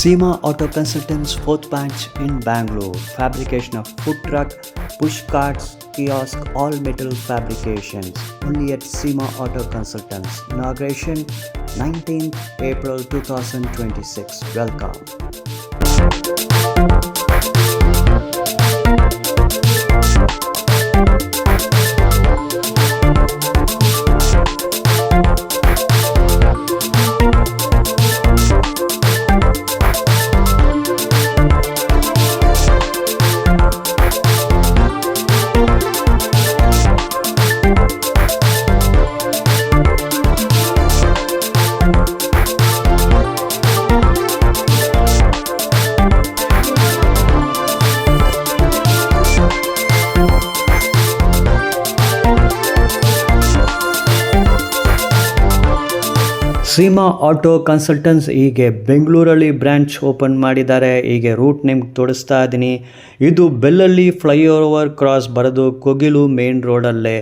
Seema Auto Consultants 4th branch in Bangalore. Fabrication of food truck, push carts, kiosk, all metal fabrications. Only at Seema Auto Consultants. Inauguration 19th April 2026. Welcome. Seema auto consultants ಹೀಗೆ ಬೆಂಗಳೂರಲ್ಲಿ branch open ಮಾಡಿದ್ದಾರೆ. ಹೀಗೆ root ನಿಮ್ಗೆ ತೋರಿಸ್ತಾ ಇದ್ದೀನಿ. ಇದು ಬೆಳ್ಳಲ್ಲಿ flyover cross ಬರೋದು Kogilu main ರೋಡಲ್ಲೇ.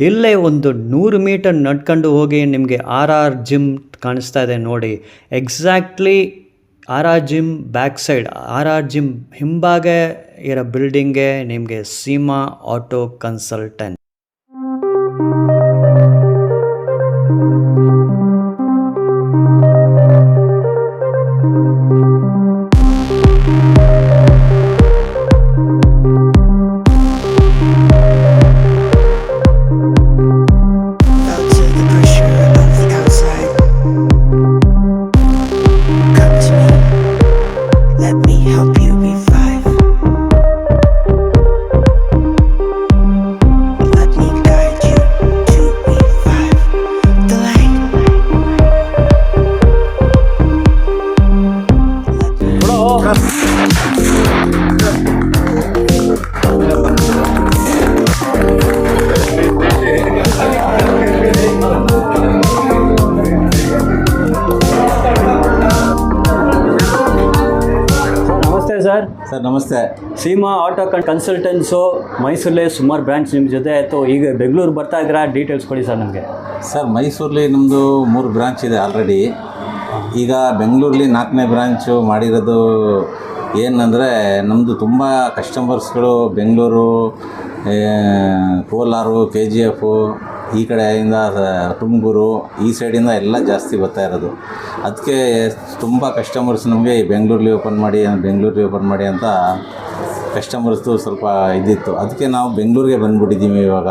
ಇಲ್ಲೇ ಒಂದು 100 ಮೀಟರ್ ನಡ್ಕೊಂಡು ಹೋಗಿ ನಿಮಗೆ RR ಜಿಮ್ ಕಾಣಿಸ್ತಾ ಇದೆ ನೋಡಿ. Exactly RR gym back side, RR gym ಹಿಂಭಾಗ ಇರೋ ಬಿಲ್ಡಿಂಗೇ ನಿಮಗೆ ಸೀಮಾ ಆಟೋ ಕನ್ಸಲ್ಟೆಂಟ್. ಸರ್ ನಮಸ್ತೆ. ಸೀಮಾ ಆಟೋ ಕನ್ಸಲ್ಟೆನ್ಸು ಮೈಸೂರಲ್ಲೇ ಸುಮಾರು ಬ್ರಾಂಚ್ ನಿಮ್ಮ ಜೊತೆ ಆಯಿತು. ಈಗ ಬೆಂಗಳೂರು ಬರ್ತಾ ಇದ್ದೀರಾ, ಡೀಟೇಲ್ಸ್ ಕೊಡಿ ಸರ್ ನಮಗೆ. ಸರ್ ಮೈಸೂರಲ್ಲಿ ನಮ್ಮದು 3 ಬ್ರಾಂಚ್ ಇದೆ ಆಲ್ರೆಡಿ. ಈಗ ಬೆಂಗಳೂರಲ್ಲಿ 4ನೇ ಬ್ರಾಂಚು ಮಾಡಿರೋದು ಏನಂದರೆ, ನಮ್ಮದು ತುಂಬ ಕಸ್ಟಮರ್ಸ್ಗಳು ಬೆಂಗಳೂರು, ಕೋಲಾರು, KGF ಈ ಕಡೆಯಿಂದ ತುಮಕೂರು ಈ ಸೈಡಿಂದ ಎಲ್ಲ ಜಾಸ್ತಿ ಬರ್ತಾ ಇರೋದು. ಅದಕ್ಕೆ ತುಂಬ ಕಸ್ಟಮರ್ಸ್ ನಮಗೆ ಬೆಂಗಳೂರಲ್ಲಿ ಓಪನ್ ಮಾಡಿ ಅಂತ ಕಸ್ಟಮರ್ಸ್ದು ಸ್ವಲ್ಪ ಇದ್ದಿತ್ತು. ಅದಕ್ಕೆ ನಾವು ಬೆಂಗಳೂರಿಗೆ ಬಂದುಬಿಟ್ಟಿದ್ದೀವಿ. ಇವಾಗ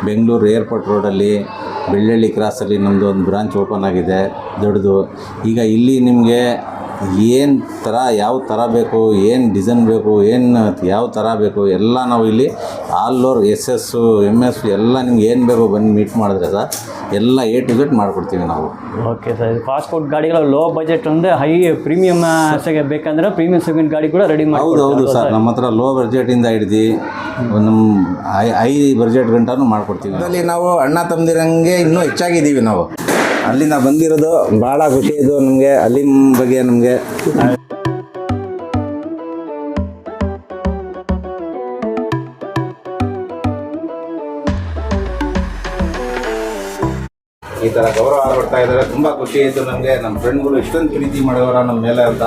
ಬೆಂಗಳೂರು ಏರ್ಪೋರ್ಟ್ ರೋಡಲ್ಲಿ ಬೆಳ್ಳಳ್ಳಿ ಕ್ರಾಸಲ್ಲಿ ನಮ್ಮದು ಒಂದು ಬ್ರಾಂಚ್ ಓಪನ್ ಆಗಿದೆ ದೊಡ್ಡದು. ಈಗ ಇಲ್ಲಿ ನಿಮಗೆ ಏನು ಥರ ಯಾವ ಥರ ಬೇಕು, ಏನು ಡಿಸೈನ್ ಬೇಕು, ಏನು ಯಾವ ಥರ ಬೇಕು ಎಲ್ಲ ನಾವು ಇಲ್ಲಿ ಆಲ್ ಓವರ್ SS MS ಎಲ್ಲ ನಿಮ್ಗೆ ಏನು ಬೇಕು ಬಂದು ಮೀಟ್ ಮಾಡಿದ್ರೆ ಸರ್ ಎಲ್ಲ A to Z ಮಾಡಿಕೊಡ್ತೀವಿ ನಾವು. Okay sir. ಇದು ಫಾಸ್ಟ್ ಫುಡ್ ಗಾಡಿಗಳು ಲೋ ಬಜೆಟ್ ಅಂದರೆ ಹೈ ಪ್ರೀಮಿಯಮ್ ಬೇಕಂದ್ರೆ ಪ್ರೀಮಿಯಮ್ ಸೆಗ್ಮೆಂಟ್ ಗಾಡಿ ಕೂಡ ರೆಡಿ ಮಾಡಿ. ಹೌದು ಸರ್, ನಮ್ಮ ಹತ್ರ ಲೋ ಬಜೆಟಿಂದ ಹಿಡ್ದು ನಮ್ಮ ಹೈ ಬಜೆಟ್ ಗಂಟನೂ ಮಾಡಿಕೊಡ್ತೀವಿ. ಅದರಲ್ಲಿ ನಾವು ಅಣ್ಣ ತಮ್ಮದಿರಂಗೆ ಇನ್ನೂ ಹೆಚ್ಚಾಗಿದ್ದೀವಿ ನಾವು. ಅಲ್ಲಿಂದ ಬಂದಿರೋದು ಭಾಳ ಖುಷಿ ಇದು ನಮಗೆ. ಅಲ್ಲಿ ಬಗ್ಗೆ ನಮಗೆ ಈ ಥರ ಗೌರವ ಕೊಡ್ತಾ ಇದ್ದಾರೆ. ತುಂಬ ಖುಷಿ ಆಯಿತು ನಮಗೆ. ನಮ್ಮ ಫ್ರೆಂಡ್ಗಳು ಇಷ್ಟೊಂದು ಪ್ರೀತಿ ಮಾಡೋರ ನಮ್ಮ ಮೇಲೆ ಅಂತ.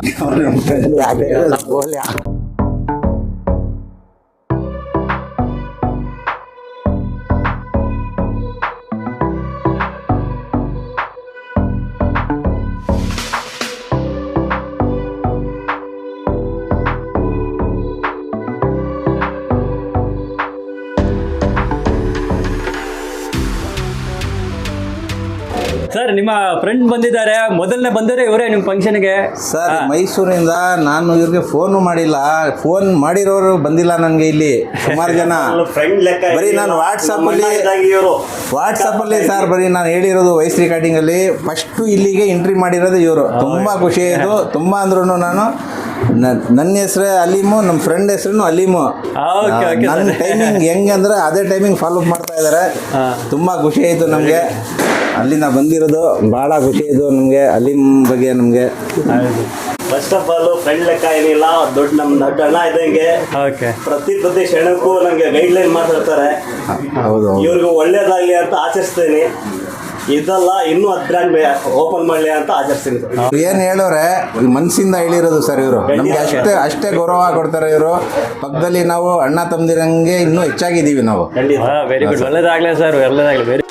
ಸರ್ ನಿಮ್ಮ ಫ್ರೆಂಡ್ ಬಂದಿದ್ದಾರೆ, ಮೊದಲನೇ ಬಂದರೆ ಇವರೇ ನಿಮ್ಮ ಫಂಕ್ಷನ್ಗೆ. ಸರ್ ಮೈಸೂರಿಂದ ನಾನು ಇವ್ರಿಗೆ ಫೋನು ಮಾಡಿಲ್ಲ, ಫೋನ್ ಮಾಡಿರೋರು ಬಂದಿಲ್ಲ ನನಗೆ. ಇಲ್ಲಿ ಸುಮಾರು ಜನ ಬರೀ ನಾನು ವಾಟ್ಸಪ್ಪಲ್ಲಿ ಸರ್ ಬರೀ ನಾನು ಹೇಳಿರೋದು ವಾಯ್ಸ್ ರೆಕಾರ್ಡಿಂಗಲ್ಲಿ ಫಸ್ಟು ಇಲ್ಲಿಗೆ ಎಂಟ್ರಿ ಮಾಡಿರೋದು ಇವರು. ತುಂಬ ಖುಷಿ ಆಯಿತು. ತುಂಬ ಅಂದ್ರೂ ನಾನು ನನ್ನ ಹೆಸರು ಅಲೀಮು, ನಮ್ಮ ಫ್ರೆಂಡ್ ಹೆಸರು ಅಲೀಮು. ನನ್ನ ಟೈಮಿಂಗ್ ಹೆಂಗೆ ಅಂದರೆ ಅದೇ ಟೈಮಿಂಗ್ ಫಾಲೋ ಮಾಡ್ತಾ ಇದ್ದಾರೆ. ತುಂಬ ಖುಷಿ ಆಯಿತು ನಮಗೆ. ಅಲ್ಲಿಂದ ಬಂದಿರೋದು ಭಾಳ ಖುಷಿ ಆಯಿತು ನಮಗೆ. ಅಲ್ಲಿನ ಬಗ್ಗೆ ನಮಗೆ ಫಸ್ಟ್ ಆಫ್ ಆಲ್ ಫ್ರೆಂಡ್ ಲೆಕ್ಕ ಏನಿಲ್ಲ, ದೊಡ್ಡ ಅಣ್ಣ ಇದ್ದಂಗೆ. ಪ್ರತಿ ಕ್ಷಣಕ್ಕೂ ನನಗೆ ಗೈಡ್ಲೈನ್ ಮಾಡ್ತಿರ್ತಾರೆ. ಹೌದು, ಇವ್ರಿಗೆ ಒಳ್ಳೇದಾಗಲಿ ಅಂತ ಆಚರಿಸ್ತೇನೆ. ಇದಲ್ಲ ಇನ್ನೂ 10 ಬ್ರ್ಯಾಂಡ್ ಓಪನ್ ಮಾಡಲಿ ಅಂತ ಆಚರಿಸ್ತೀನಿ ಸರ್. ಏನು ಹೇಳೋರೆ ಮನಸ್ಸಿಂದ ಹೇಳಿರೋದು ಸರ್ ಇವರು. ನಮಗೆ ಅಷ್ಟೇ ಗೌರವ ಕೊಡ್ತಾರೆ ಇವರು. ಪಕ್ಕದಲ್ಲಿ ನಾವು ಅಣ್ಣ ತಮ್ಮದಿರಂಗೆ ಇನ್ನೂ ಹೆಚ್ಚಾಗಿದ್ದೀವಿ ನಾವು. ವೆರಿ ಗುಡ್, ಒಳ್ಳೇದಾಗಲಿ ಸರ್, ಒಳ್ಳೇದಾಗಲಿ. ವೆರಿ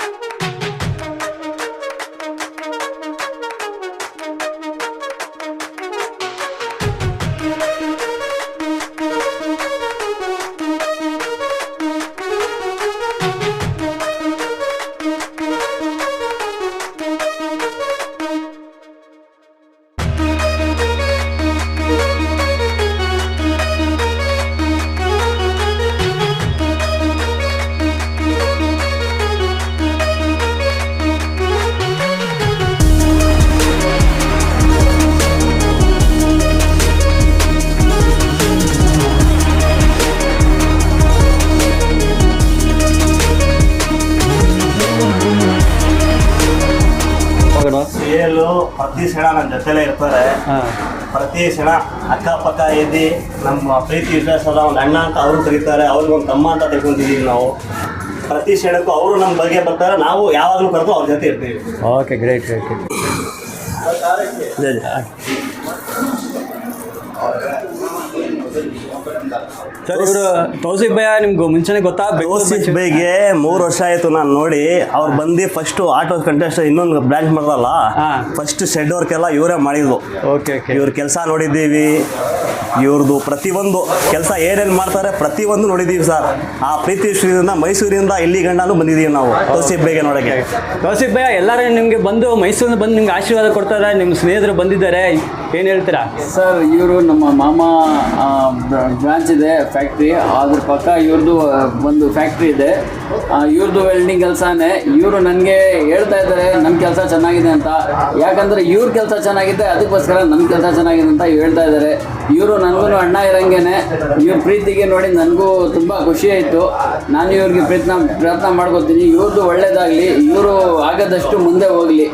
ಸೇಲು ಪ್ರತಿ ಕ್ಷಣ ನನ್ನ ಜೊತೆಲೇ ಇರ್ತಾರೆ. ಪ್ರತಿ ಕ್ಷಣ ಅಕ್ಕಪಕ್ಕ ಎದ್ದು ನಮ್ಮ ಪ್ರೀತಿ ವಿಶ್ವಾಸದ ಒಂದು ಅಣ್ಣ ಅಂತ ಅವರು ಕರೀತಾರೆ, ಅವ್ರಿಗೊಂದು ತಮ್ಮ ಅಂತ ತಿಳ್ಕೊಂತಿದ್ದೀವಿ ನಾವು. ಪ್ರತಿ ಕ್ಷಣಕ್ಕೂ ಅವರು ನಮ್ಮ ಬಗ್ಗೆ ಬರ್ತಾರೆ, ನಾವು ಯಾವಾಗಲೂ ಕರೆದು ಅವ್ರ ಜೊತೆ ಇರ್ತೀವಿ. Okay, great great. ಸರ್, ಇವರು ತೌಸಿಫ್ ಭಯ್ಯ ನಿಮ್ಗೆ ಮುಂಚೆನೆ ಗೊತ್ತಾ? ತೌಸಿಫ್ ಬೈಗೆ 3 ವರ್ಷ ಆಯಿತು ನಾನು ನೋಡಿ. ಅವ್ರು ಬಂದು ಫಸ್ಟು ಆಟೋ ಕಂಟೆಸ್ಟ್ ಇನ್ನೊಂದು ಬ್ರಾಂಚ್ ಮಾಡಿದ್ರಲ್ಲ, ಫಸ್ಟ್ ಶೆಡ್ ವರ್ಕ್ ಎಲ್ಲ ಇವರೇ ಮಾಡಿದ್ರು. Okay okay. ಇವ್ರ ಕೆಲಸ ನೋಡಿದ್ದೀವಿ, ಇವ್ರದ್ದು ಪ್ರತಿಯೊಂದು ಕೆಲಸ ಏನೇನು ಮಾಡ್ತಾರೆ ಪ್ರತಿಯೊಂದು ನೋಡಿದ್ದೀವಿ ಸರ್. ಆ ಪ್ರೀತಿ ವಿಶ್ವದಿಂದ ಮೈಸೂರಿಂದ ಇಲ್ಲಿ ಗಂಡನೂ ಬಂದಿದ್ದೀವಿ ನಾವು ತೌಸಿಫ್ ಬೈಗೆ ನೋಡೋಕ್ಕೆ. ತೌಸಿಫ್ ಭಯ್ಯ ಎಲ್ಲರೂ ನಿಮಗೆ ಬಂದು ಮೈಸೂರಿಂದ ಬಂದು ನಿಮ್ಗೆ ಆಶೀರ್ವಾದ ಕೊಡ್ತಾರೆ, ನಿಮ್ಮ ಸ್ನೇಹಿತರು ಬಂದಿದ್ದಾರೆ, ಏನು ಹೇಳ್ತೀರಾ? ಸರ್, ಇವರು ನಮ್ಮ ಮಾಮ ಬ್ರಾಂಚ್ ಇದೆ ಫ್ಯಾಕ್ಟ್ರಿ, ಅದ್ರ ಪಕ್ಕ ಇವ್ರದ್ದು ಒಂದು ಫ್ಯಾಕ್ಟ್ರಿ ಇದೆ. ಇವ್ರದ್ದು ವೆಲ್ಡಿಂಗ್ ಕೆಲಸನೇ. ಇವರು ನನಗೆ ಹೇಳ್ತಾ ಇದ್ದಾರೆ ನನ್ನ ಕೆಲಸ ಚೆನ್ನಾಗಿದೆ ಅಂತ. ಯಾಕಂದರೆ ಇವ್ರ ಕೆಲಸ ಚೆನ್ನಾಗಿದೆ, ಅದಕ್ಕೋಸ್ಕರ ನನ್ನ ಕೆಲಸ ಚೆನ್ನಾಗಿದೆ ಅಂತ ಹೇಳ್ತಾ ಇದ್ದಾರೆ. ಇವರು ನನಗೂ ಅಣ್ಣ ಇರಂಗೇನೆ. ಇವ್ರ ಪ್ರೀತಿಗೆ ನೋಡಿ ನನಗೂ ತುಂಬ ಖುಷಿ ಆಯಿತು. ನಾನು ಇವ್ರಿಗೆ ಪ್ರಯತ್ನ ಮಾಡ್ಕೊತೀನಿ, ಇವ್ರದ್ದು ಒಳ್ಳೇದಾಗಲಿ, ಇವರು ಆಗದಷ್ಟು ಮುಂದೆ ಹೋಗಲಿ.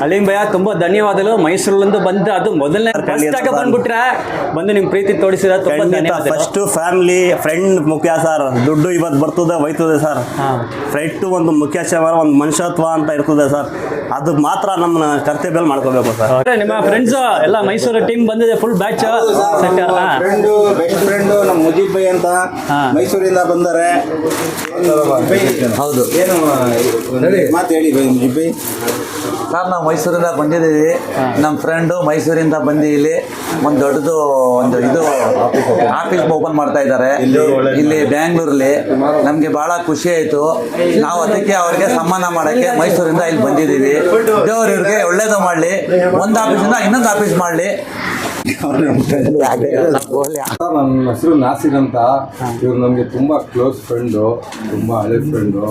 ಅಲೀಂ ಭಯ್ಯ ತುಂಬ ಧನ್ಯವಾದಗಳು. ಮೈಸೂರಿಂದ ಬಂದು ಅದು ಮೊದಲನೇ ಬಂದ್ಬಿಟ್ರೆ ಬಂದು ನಿಮ್ಮ ಪ್ರೀತಿ ತೋರಿಸಿದ ತುಂಬ ಧನ್ಯವಾದ. ಫಸ್ಟು ಫ್ಯಾಮಿಲಿ ಫ್ರೆಂಡ್ ಮುಖ್ಯ ಸರ್. ದುಡ್ಡು ಇವತ್ತು ಬರ್ತದೆ ಹೋಯ್ತದೆ ಸರ್. ಫ್ರೆಂಡ್ ಒಂದು ಮುಖ್ಯ ಒಂದು ಮನುಷ್ಯತ್ವ ಅಂತ ಇರ್ತದೆ ಸರ್. ಅದು ಮಾತ್ರ ನಮ್ಮ ಕರ್ತವ್ಯ ಮಾಡ್ಕೋಬೇಕು ಸರ್. ನಿಮ್ಮ ಫ್ರೆಂಡ್ಸ್ ಎಲ್ಲ ಮೈಸೂರು ಟೀಮ್ ಬಂದಿದೆ, full batch. Friend best friend ನಮ್ಮ ಮುಜೀಬ್ ಬೈ ಅಂತ ಮೈಸೂರಿಂದ ಬಂದರೆ. ಹೌದು, ಏನು ಮಾತು ಹೇಳಿ ಬೈ ಮುಜೀಬ್ ಬೈ. ಸರ್, ನಾವು ಮೈಸೂರಿಂದ ಬಂದಿದ್ದೀವಿ. ನಮ್ಮ ಫ್ರೆಂಡು ಮೈಸೂರಿಂದ ಬಂದು ಇಲ್ಲಿ ಒಂದು ದೊಡ್ಡದು ಇದು ಆಫೀಸ್ ಓಪನ್ ಮಾಡ್ತಾ ಇದ್ದಾರೆ ಇಲ್ಲಿ ಬ್ಯಾಂಗ್ಳೂರಲ್ಲಿ. ನಮಗೆ ಭಾಳ ಖುಷಿ ಆಯಿತು. ನಾವು ಅದಕ್ಕೆ ಅವ್ರಿಗೆ ಸನ್ಮಾನ ಮಾಡೋಕ್ಕೆ ಮೈಸೂರಿಂದ ಇಲ್ಲಿ ಬಂದಿದ್ದೀವಿ. ದೇವರು ಇವ್ರಿಗೆ ಒಳ್ಳೇದು ಮಾಡಲಿ, ಒಂದು ಆಫೀಸಿಂದ ಇನ್ನೊಂದು ಆಫೀಸ್ ಮಾಡಲಿ. ನನ್ನ ಹೆಸರು ನಾಸಿರ್ ಅಂತ. ಇವರು ನಮಗೆ ತುಂಬ ಕ್ಲೋಸ್ ಫ್ರೆಂಡು, ತುಂಬ ಹಳೆ ಫ್ರೆಂಡು.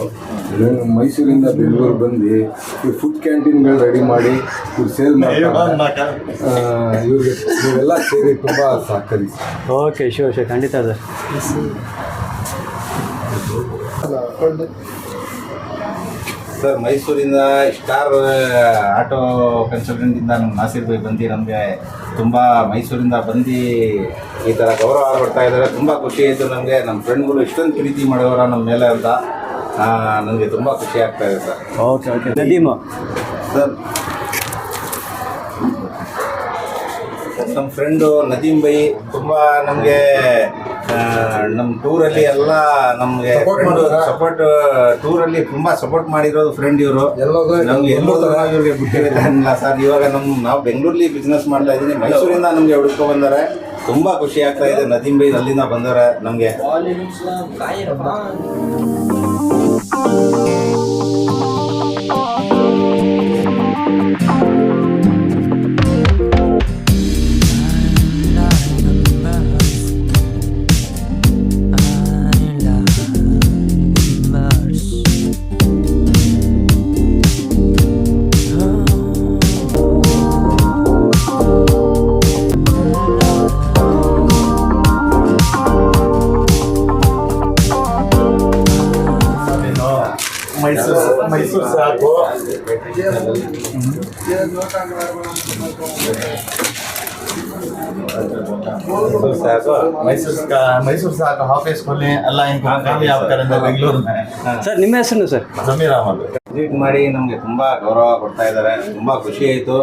ಮೈಸೂರಿಂದ ಬೆಂಗಳೂರು ಬಂದು ಇವ್ರು ಫುಡ್ ಕ್ಯಾಂಟೀನ್ಗಳು ರೆಡಿ ಮಾಡಿ ಇವ್ರು ಸೇಲ್ ಮಾಡ್ತಾರೆ. ಇವ್ರಿಗೆ ನೀವೆಲ್ಲ ಸೇರಿ ತುಂಬ ಸಹಕರಿಸಿ. ಓಕೆ, ಶೋರ್ ಖಂಡಿತ ಸರ್. ಸರ್, ಮೈಸೂರಿಂದ ಸ್ಟಾರ್ ಆಟೋ ಕನ್ಸಲ್ಟೆಂಟಿಂದ ನಮ್ಮ ನಾಸಿರ್ ಬೈ ಬಂದು ನಮಗೆ ತುಂಬ ಮೈಸೂರಿಂದ ಬಂದು ಈ ಥರ ಗೌರವ ಕೊಡ್ತಾ ಇದ್ದಾರೆ. ತುಂಬ ಖುಷಿ ಆಯಿತು ನಮಗೆ. ನಮ್ಮ ಫ್ರೆಂಡ್ಗಳು ಇಷ್ಟೊಂದು ಪ್ರೀತಿ ಮಾಡೋರ ನಮ್ಮ ಮೇಲೆ ಅಂತ ನನಗೆ ತುಂಬ ಖುಷಿ ಆಗ್ತಾ ಇದೆ sir. Okay okay. Nadeem sir, ನಮ್ಮ ಫ್ರೆಂಡು ನದೀಮ್ ಬೈ ತುಂಬ ನಮಗೆ ನಮ್ಮ ಟೂರಲ್ಲಿ ಎಲ್ಲ ನಮಗೆ ಸಪೋರ್ಟ್ ಟೂರಲ್ಲಿ ತುಂಬ ಸಪೋರ್ಟ್ ಮಾಡಿರೋದು ಫ್ರೆಂಡ್ ಇವರು. ನಮ್ಗೆ ಎಲ್ಲೂ ಇವ್ರಿಗೆ ಬಿಟ್ಟಿಲ್ಲ ಸರ್. ಇವಾಗ ನಾವು ಬೆಂಗಳೂರಲ್ಲಿ ಬಿಸ್ನೆಸ್ ಮಾಡ್ತಾ ಇದ್ದೀನಿ, ಮೈಸೂರಿಂದ ನಮಗೆ ಹುಡುಕೊ ಬಂದರೆ ತುಂಬ ಖುಷಿ ಆಗ್ತಾ ಇದೆ. ನದೀಮ್ ಬೈ ಅಲ್ಲಿಂದ ಬಂದವರೆ ನಮಗೆ. ಮೈಸೂರು ಸಾಕು. ಮೈಸೂರು ಸಾಕು ಆಫೀಸ್ खोले अल्लाह इनको कामयाब करेंगे बेंगलुरु में. ಸರ್, ನಿಮ್ಮ ಹೆಸರು ಸರ್? जमीर अहमद. ವಿಸಿಟ್ ಮಾಡಿ ನಮಗೆ ತುಂಬ ಗೌರವ ಕೊಡ್ತಾ ಇದ್ದಾರೆ. ತುಂಬ ಖುಷಿ ಆಯಿತು.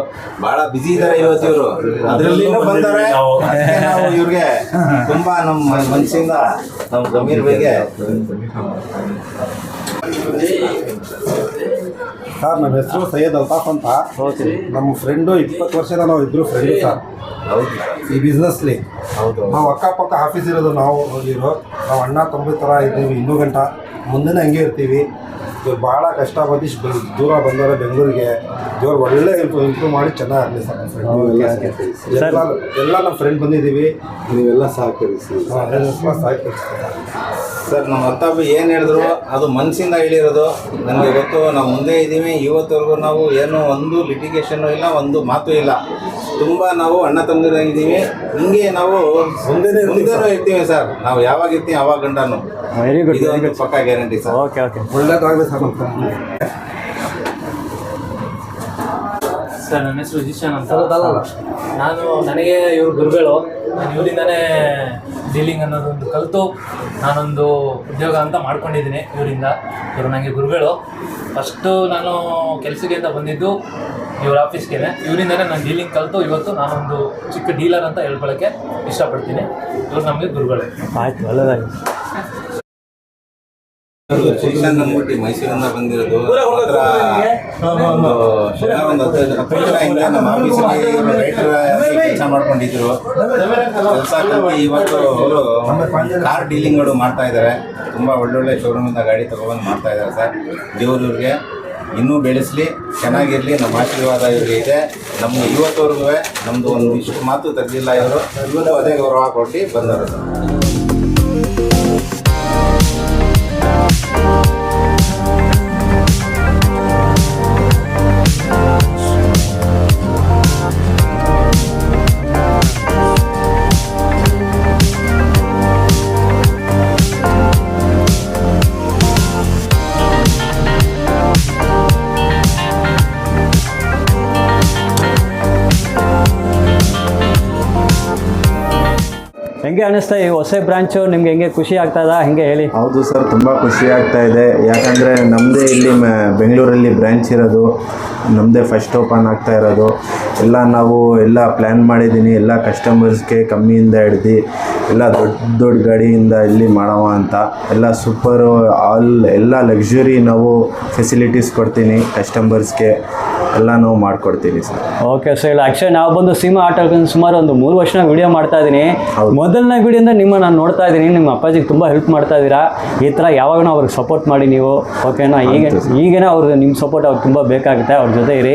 ಭಾಳ ಬ್ಯುಸಿ ಇದ್ದಾರೆ ಇವತ್ತು ಇವರು, ಅದರಲ್ಲಿ ಬಂದರೆ ಅದಕ್ಕೆ ನಾವು ಇವ್ರಿಗೆ ತುಂಬ ನಮ್ಮ ಮನಸ್ಸಿಂದ ನಮ್ಮ ಜಮೀರ್ ಬಗ್ಗೆ ಸರ್ ನಮ್ಮ ಹೆಸರು ಸೈಯದ್ ಅಲ್ತಾಫ್ ಅಂತ. ನಮ್ಮ ಫ್ರೆಂಡು 20 ವರ್ಷದ ನಾವು ಇಬ್ಬರು ಫ್ರೆಂಡು ಸರ್. ಹೌದು ಈ ಬಿಸ್ನೆಸ್ಲಿ ಹೌದು ನಾವು ಅಕ್ಕಪಕ್ಕ ಆಫೀಸ್ ಇರೋದು ನಾವು ಹೋಗಿರೋ ನಾವು ಅಣ್ಣ ತಮ್ಮ ಥರ ಇದ್ದೀವಿ ಇನ್ನೂ ಗಂಟ ಮುಂದೆನೇ ಹಂಗೆ ಇರ್ತೀವಿ. ಇವ್ರು ಭಾಳ ಕಷ್ಟ ಬಂದು ದೂರ ಬಂದವರು ಬೆಂಗಳೂರಿಗೆ ಇವ್ರು ಒಳ್ಳೆ ಇಂಪ್ರೂವ್ ಮಾಡಿ ಚೆನ್ನಾಗಲಿ ಸರ್. ಎಲ್ಲ ನಮ್ಮ ಫ್ರೆಂಡ್ ಬಂದಿದ್ದೀವಿ, ನೀವೆಲ್ಲ ಸಹಕರಿಸಿ. ಸರ್ ನಮ್ಮ ಅತ್ತಾಬಿ ಏನು ಹೇಳಿದ್ರು ಅದು ಮನಸ್ಸಿಂದ ಹೇಳಿರೋದು. ನನಗೆ ಗೊತ್ತು, ನಾವು ಮುಂದೆ ಇದ್ದೀವಿ. ಇವತ್ತವರೆಗೂ ನಾವು ಏನೋ ಒಂದು ಲಿಟಿಗೇಷನ್ನು ಇಲ್ಲ, ಒಂದು ಮಾತು ಇಲ್ಲ. ತುಂಬ ನಾವು ಅಣ್ಣ ತಮ್ಮದಿರಾಗಿದ್ದೀವಿ. ಹಿಂಗೆ ನಾವು ಮುಂದೆನೂ ಇರ್ತೀವಿ ಸರ್. ನಾವು ಯಾವಾಗ ಇರ್ತೀವಿ ಆವಾಗ ಗಂಟನು. ವೆರಿ ಗುಡ್, ಇದು ಒಂದು ಪಕ್ಕಾ ಗ್ಯಾರಂಟಿ ಸರ್. Okay okay. ಒಳ್ಳೇದಾಗಲಿ ಸರ್ ನಮ್ಮ ಫ್ರೆಂಡ್. ಸರ್ ನನ್ನ ಹೆಸರು ಜಿಶಾನ್ ಅಂತ. ನನಗೆ ಇವ್ರು ಗುರುಗಳು. ನಾನು ಇವರಿಂದನೇ ಡೀಲಿಂಗ್ ಅನ್ನೋದೊಂದು ಕಲಿತು ನಾನೊಂದು ಉದ್ಯೋಗ ಅಂತ ಮಾಡ್ಕೊಂಡಿದ್ದೀನಿ ಇವರಿಂದ. ಇವರು ನನಗೆ ಗುರುಗಳು. ಫಸ್ಟು ನಾನು ಕೆಲಸಕ್ಕೆ ಅಂತ ಬಂದಿದ್ದು ಇವ್ರ ಆಫೀಸ್ಗೆ. ಇವರಿಂದನೇ ನಾನು ಡೀಲಿಂಗ್ ಕಲಿತು ಇವತ್ತು ನಾನೊಂದು ಚಿಕ್ಕ ಡೀಲರ್ ಅಂತ ಹೇಳ್ಕೊಳ್ಳೋಕ್ಕೆ ಇಷ್ಟಪಡ್ತೀನಿ. ಇವ್ರು ನಮಗೆ ಗುರುಗಳು. ಆಯ್ತು, ಒಳ್ಳೆದಾಗಿ. ಶಿಕ್ಷಣ ಅಂದ್ಬಿಟ್ಟು ಮೈಸೂರಿಂದ ಬಂದಿರೋದು. ಮಾತ್ರ ಒಂದು 10 ವರ್ಷ ಹಿಂದೆ ನಮ್ಮ ಆಫೀಸಲ್ಲಿ ರೈಟರ್ ಕೆಲಸ ಮಾಡ್ಕೊಂಡಿದ್ರು. ಕೆಲಸ ಕಲ್ತು ಇವತ್ತು ಅವರು ಕಾರ್ ಡೀಲಿಂಗ್ಗಳು ಮಾಡ್ತಾ ಇದ್ದಾರೆ. ತುಂಬ ಒಳ್ಳೊಳ್ಳೆ ಶೋರೂಮಿಂದ ಗಾಡಿ ತೊಗೊಬಂದು ಮಾಡ್ತಾ ಇದ್ದಾರೆ ಸರ್. ದೇವ್ರಿಗೆ ಇನ್ನೂ ಬೆಳೆಸಲಿ, ಚೆನ್ನಾಗಿರಲಿ. ನಮ್ಮ ಆಶೀರ್ವಾದ ಇವ್ರಿಗೆ ಇದೆ. ನಮ್ಗೆ ಇವತ್ತವರೆಗೂ ನಮ್ಮದು ಒಂದು ಇಷ್ಟು ಮಾತು ತೆಗೆದಿಲ್ಲ ಇವರು. ಇವತ್ತು ಅದೇ ಗೌರವ ಕೊಟ್ಟು ಬಂದರು ಸರ್. ಹೆಂಗೆ ಅನ್ನಿಸ್ತಾ ಈ ಹೊಸ ಬ್ರಾಂಚು ನಿಮ್ಗೆ ಹೆಂಗೆ ಖುಷಿ ಆಗ್ತದ? ಹೆಂಗೆ ಹೇಳಿ. ಹೌದು ಸರ್, ತುಂಬ ಖುಷಿ ಆಗ್ತಾ ಇದೆ. ಯಾಕಂದರೆ ನಮ್ಮದೇ ಇಲ್ಲಿ ಬೆಂಗಳೂರಲ್ಲಿ ಬ್ರ್ಯಾಂಚ್ ಇರೋದು, ನಮ್ಮದೇ ಫಸ್ಟ್ ಓಪನ್ ಆಗ್ತಾ ಇರೋದು. ಎಲ್ಲ ಪ್ಲ್ಯಾನ್ ಮಾಡಿದ್ದೀನಿ. ಎಲ್ಲ ಕಸ್ಟಮರ್ಸ್ಗೆ ಕಮ್ಮಿಯಿಂದ ಹಿಡ್ದು ಎಲ್ಲ ದೊಡ್ಡ ಗಾಡಿಯಿಂದ ಇಲ್ಲಿ ಮಾಡವ ಅಂತ ಎಲ್ಲ ಸೂಪರು ಎಲ್ಲ ಲಕ್ಸುರಿ ನಾವು ಫೆಸಿಲಿಟೀಸ್ ಕೊಡ್ತೀನಿ ಕಸ್ಟಮರ್ಸ್ಗೆ. ಎಲ್ಲ ನಾವು ಮಾಡಿಕೊಡ್ತೀವಿ ಸರ್. Okay sir. ಇಲ್ಲ ಆ್ಯಕ್ಚುಲಿ ನಾವು ಬಂದು ಸೀಮಾ ಆಟೋ ಸುಮಾರು ಒಂದು 3 ವರ್ಷ ವೀಡಿಯೋ ಮಾಡ್ತಾ ಇದ್ದೀನಿ. ಮೊದಲನೇ ವೀಡಿಯೋದಿಂದ ನಾನು ನೋಡ್ತಾ ಇದ್ದೀನಿ. ನಿಮ್ಮ ಅಪ್ಪಾಜಿಗೆ ತುಂಬ ಹೆಲ್ಪ್ ಮಾಡ್ತಾ ಇದ್ದೀರಾ. ಈ ಥರ ಯಾವಾಗಲೂ ಅವ್ರಿಗೆ ಸಪೋರ್ಟ್ ಮಾಡಿ ನೀವು, ಓಕೆನಾ? ಈಗೇನೋ ಅವ್ರಿಗೆ ನಿಮ್ಮ ಸಪೋರ್ಟ್ ಅವ್ರಿಗೆ ತುಂಬ ಬೇಕಾಗುತ್ತೆ. ಅವ್ರ ಜೊತೆ ಇರಿ,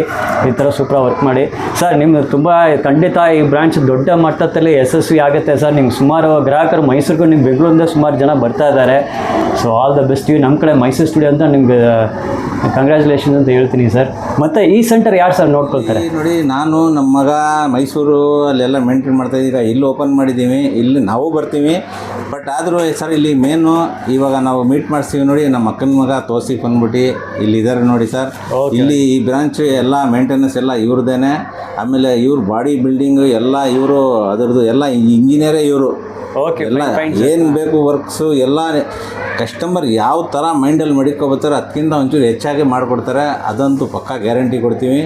ಈ ಥರ ಸೂಪರ್ ವರ್ಕ್ ಮಾಡಿ ಸರ್. ನಿಮ್ಗೆ ತುಂಬ ಖಂಡಿತ ಈ ಬ್ರಾಂಚ್ ದೊಡ್ಡ ಮಟ್ಟದಲ್ಲಿ ಯಶಸ್ವಿ ಆಗುತ್ತೆ ಸರ್. ನಿಮ್ಗೆ ಸುಮಾರು ಗ್ರಾಹಕರು ಮೈಸೂರಿಗೂ ನಿಮ್ಮ ಬೆಂಗಳೂರಿಂದ ಸುಮಾರು ಜನ ಬರ್ತಾ ಇದ್ದಾರೆ. So all the best. ನಮ್ಮ ಕಡೆ ಮೈಸೂರು ಸ್ಟುಡಿಯೋ ಅಂತ ನಿಮ್ಗೆ ಕಂಗ್ರ್ಯಾಚುಲೇಷನ್ ಅಂತ ಹೇಳ್ತೀನಿ ಸರ್. ಮತ್ತು ಈ ಸೆಂಟರ್ ಯಾರು ಸರ್ ನೋಡ್ಕೊಳ್ತಾರೆ? ನೋಡಿ, ನಾನು ನಮ್ಮ ಮಗ ಮೈಸೂರು ಅಲ್ಲೆಲ್ಲ ಮೇಂಟೈನ್ ಮಾಡ್ತಾಯಿದ್ದೀವಿ. ಈಗ ಇಲ್ಲಿ ಓಪನ್ ಮಾಡಿದ್ದೀವಿ. ಇಲ್ಲಿ ನಾವು ಬರ್ತೀವಿ. ಬಟ್ ಆದರೂ ಸರ್ ಇಲ್ಲಿ ಮೇನು ಇವಾಗ ನಾವು ಮೀಟ್ ಮಾಡಿಸ್ತೀವಿ. ನೋಡಿ, ನಮ್ಮ ಅಕ್ಕನ ಮಗ ತೋಸಿಫ್ ಅಂದ್ಬಿಟ್ಟು ಇಲ್ಲಿದ್ದಾರೆ ನೋಡಿ ಸರ್. ಇಲ್ಲಿ ಈ ಬ್ರಾಂಚ್ ಎಲ್ಲ ಮೇಂಟೆನೆನ್ಸ್ ಎಲ್ಲ ಇವ್ರದ್ದೇನೆ. ಆಮೇಲೆ ಇವ್ರು ಬಾಡಿ ಬಿಲ್ಡಿಂಗು ಎಲ್ಲ ಇವರು ಅದರದ್ದು ಎಲ್ಲ ಇಂಜಿನಿಯರೇ ಇವರು. ಎಲ್ಲ ಏನು ಬೇಕು ವರ್ಕ್ಸು ಎಲ್ಲ ಕಸ್ಟಮರ್ ಯಾವ ಥರ ಮೈಂಡಲ್ಲಿ ಮಡಿಕೊಬರ್ತಾರೆ ಅದಕ್ಕಿಂತ ಒಂಚೂರು ಹೆಚ್ಚಾಗಿ ಮಾಡಿಕೊಡ್ತಾರೆ. ಅದಂತೂ ಪಕ್ಕಾ ಗ್ಯಾರಂಟಿ ಕೊಡ್ತೀವಿ.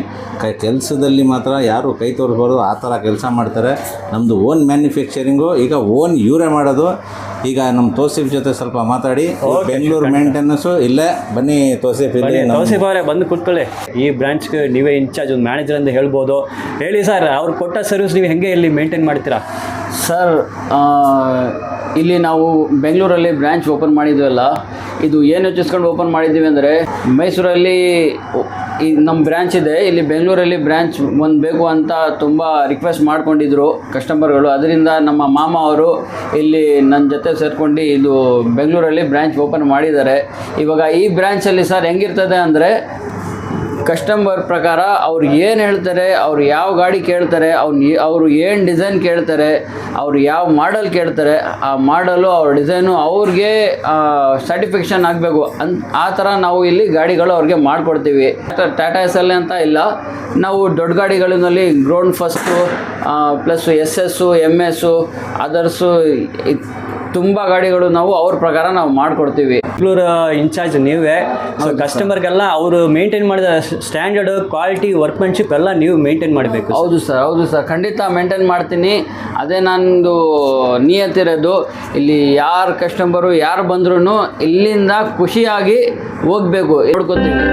ಕೆಲಸದಲ್ಲಿ ಮಾತ್ರ ಯಾರು ಕೈ ತೋರಿಸ್ಬಾರ್ದು, ಆ ಥರ ಕೆಲಸ ಮಾಡ್ತಾರೆ. ನಮ್ಮದು ಓನ್ ಮ್ಯಾನುಫ್ಯಾಕ್ಚರಿಂಗು, ಈಗ ಓನ್ ಇವರೇ ಮಾಡೋದು. ಈಗ ನಮ್ಮ ತೋಸಿಫ್ ಜೊತೆ ಸ್ವಲ್ಪ ಮಾತಾಡಿ. ಬೆಂಗಳೂರು ಮೇಂಟೆನೆನ್ಸು ಇಲ್ಲೇ ಬನ್ನಿ ತೋಸಿಫ್. ಇಲ್ಲಿ ತೋಸಿಫ್ ಅವರೇ ಬಂದು ಕೂತ್ಕೊಳ್ಳಿ. ಈ ಬ್ರಾಂಚ್ಗೆ ನೀವೇ ಇನ್ಚಾರ್ಜ್, ಒಂದು ಮ್ಯಾನೇಜರ್ ಅಂತ ಹೇಳ್ಬೋದು. ಹೇಳಿ ಸರ್, ಅವ್ರು ಕೊಟ್ಟ ಸರ್ವಿಸ್ ನೀವು ಹೆಂಗೆ ಇಲ್ಲಿ ಮೇಂಟೈನ್ ಮಾಡ್ತೀರಾ? ಸರ್, ಇಲ್ಲಿ ನಾವು ಬೆಂಗಳೂರಲ್ಲಿ ಬ್ರ್ಯಾಂಚ್ ಓಪನ್ ಮಾಡಿದ್ವಲ್ಲ, ಇದು ಏನು ಯೋಚಿಸ್ಕೊಂಡು ಓಪನ್ ಮಾಡಿದ್ದೀವಿ ಅಂದರೆ, ಮೈಸೂರಲ್ಲಿ ಈ ನಮ್ಮ ಬ್ರ್ಯಾಂಚ್ ಇದೆ, ಇಲ್ಲಿ ಬೆಂಗಳೂರಲ್ಲಿ ಬ್ರ್ಯಾಂಚ್ ಒಂದು ಬೇಕು ಅಂತ ತುಂಬ ರಿಕ್ವೆಸ್ಟ್ ಮಾಡ್ಕೊಂಡಿದ್ರು ಕಸ್ಟಮರ್ಗಳು. ಅದರಿಂದ ನಮ್ಮ ಮಾಮ ಅವರು ಇಲ್ಲಿ ನನ್ನ ಜೊತೆ ಸೇರ್ಕೊಂಡು ಇದು ಬೆಂಗಳೂರಲ್ಲಿ ಬ್ರ್ಯಾಂಚ್ ಓಪನ್ ಮಾಡಿದ್ದಾರೆ. ಇವಾಗ ಈ ಬ್ರ್ಯಾಂಚಲ್ಲಿ ಸರ್ ಹೆಂಗಿರ್ತದೆ ಅಂದರೆ, ಕಸ್ಟಮರ್ ಪ್ರಕಾರ ಅವ್ರು ಏನು ಹೇಳ್ತಾರೆ, ಅವ್ರು ಯಾವ ಗಾಡಿ ಕೇಳ್ತಾರೆ, ಅವರು ಏನು ಡಿಸೈನ್ ಕೇಳ್ತಾರೆ, ಅವ್ರು ಯಾವ ಮಾಡಲ್ ಕೇಳ್ತಾರೆ, ಆ ಮಾಡಲು ಅವ್ರ ಡಿಸೈನು ಅವ್ರಿಗೆ ಸ್ಯಾಟಿಸ್ಫ್ಯಾಕ್ಷನ್ ಆಗಬೇಕು ಆ ಥರ ನಾವು ಇಲ್ಲಿ ಗಾಡಿಗಳು ಅವ್ರಿಗೆ ಮಾಡಿಕೊಡ್ತೀವಿ. ಟಾಟಾ ಎಸ್ ಎಲ್ ಅಂತ ಇಲ್ಲ, ನಾವು ದೊಡ್ಡ ಗಾಡಿಗಳಿನಲ್ಲಿ ground first plus SS MS others ತುಂಬ ಗಾಡಿಗಳು ನಾವು ಅವ್ರ ಪ್ರಕಾರ ನಾವು ಮಾಡಿಕೊಡ್ತೀವಿ. ಬೆಂಗಳೂರು ಇನ್ಚಾರ್ಜ್ ನೀವೇ, ಸೊ ಕಸ್ಟಮರ್ಗೆಲ್ಲ ಅವರು ಮೇಂಟೈನ್ ಮಾಡಿದ ಸ್ಟ್ಯಾಂಡರ್ಡ್ ಕ್ವಾಲಿಟಿ ವರ್ಕ್ಮೆನ್ಶಿಪ್ ಎಲ್ಲ ನೀವು ಮೇಂಟೈನ್ ಮಾಡಬೇಕು. ಹೌದು ಸರ್, ಖಂಡಿತ ಮೇಂಟೈನ್ ಮಾಡ್ತೀನಿ. ಅದೇ ನಂದು ನಿಯತ್ತಿರೋದು. ಇಲ್ಲಿ ಯಾರು ಕಸ್ಟಮರು ಯಾರು ಬಂದ್ರೂ ಇಲ್ಲಿಂದ ಖುಷಿಯಾಗಿ ಹೋಗಬೇಕು ನೋಡ್ಕೊತೀನಿ.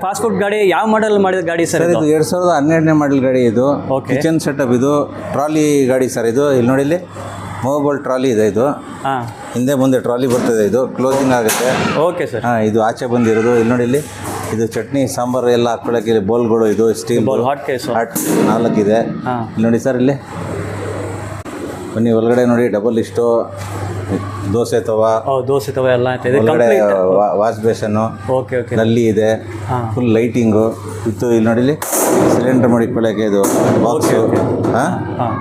ಫಾಸ್ಟ್ ಫುಡ್ ಗಾಡಿ ಯಾವ ಮಾಡಲ್ ಮಾಡಿದ ಗಾಡಿ ಸರ್ ಸರ್ ಇದು 2012ನೇ ಮಾಡಲ್ ಗಾಡಿ ಇದು. Okay. ಕಿಚನ್ ಸೆಟಪ್ ಇದು, ಟ್ರಾಲಿ ಗಾಡಿ ಸರ್ ಇದು. ಇಲ್ಲಿ ನೋಡಿ, ಇಲ್ಲಿ ಮೂವಬಲ್ ಟ್ರಾಲಿ ಇದೆ ಇದು. ಹಾಂ, ಹಿಂದೆ ಮುಂದೆ ಟ್ರಾಲಿ ಬರ್ತದೆ, ಇದು ಕ್ಲೋಸಿಂಗ್ ಆಗುತ್ತೆ. Okay sir. ಹಾಂ, ಇದು ಆಚೆ ಬಂದಿರೋದು. ಇಲ್ಲಿ ನೋಡಿ, ಇಲ್ಲಿ ಇದು ಚಟ್ನಿ ಸಾಂಬಾರು ಎಲ್ಲ ಹಾಕ್ಕೊಳ್ಳೋಕೆ ಇಲ್ಲಿ ಬೋಲ್ಗಳು, ಇದು ಸ್ಟೀಲ್ ಬೌಲ್, ಹಾಟ್ ಕೇಸು. 4 ಇದೆ. ಹಾಂ, ಇಲ್ಲಿ ನೋಡಿ ಸರ್, ಇಲ್ಲಿ ಬನ್ನಿ ಒಳಗಡೆ ನೋಡಿ, ಡಬಲ್ ಇಷ್ಟು ದೋಸೆ ತವಾ, ದೋಸೆ ತವ ಎಲ್ಲ ಇದೆ. ಒಳಗಡೆ ವಾಶ್ ಬೇಸನ್ನು, ಓಕೆ ಓಕೆ. ನಲ್ಲಿ ಇದೆ, ಫುಲ್ ಲೈಟಿಂಗು ಇತ್ತು. ಇಲ್ಲಿ ನೋಡಿ, ಇಲ್ಲಿ ಸಿಲಿಂಡರ್ ಮಡಿಕೊಳ್ಳೋಕೆ ಇದು ಬಾಕ್ಸು. ಹಾಂ, ಹಾಂ,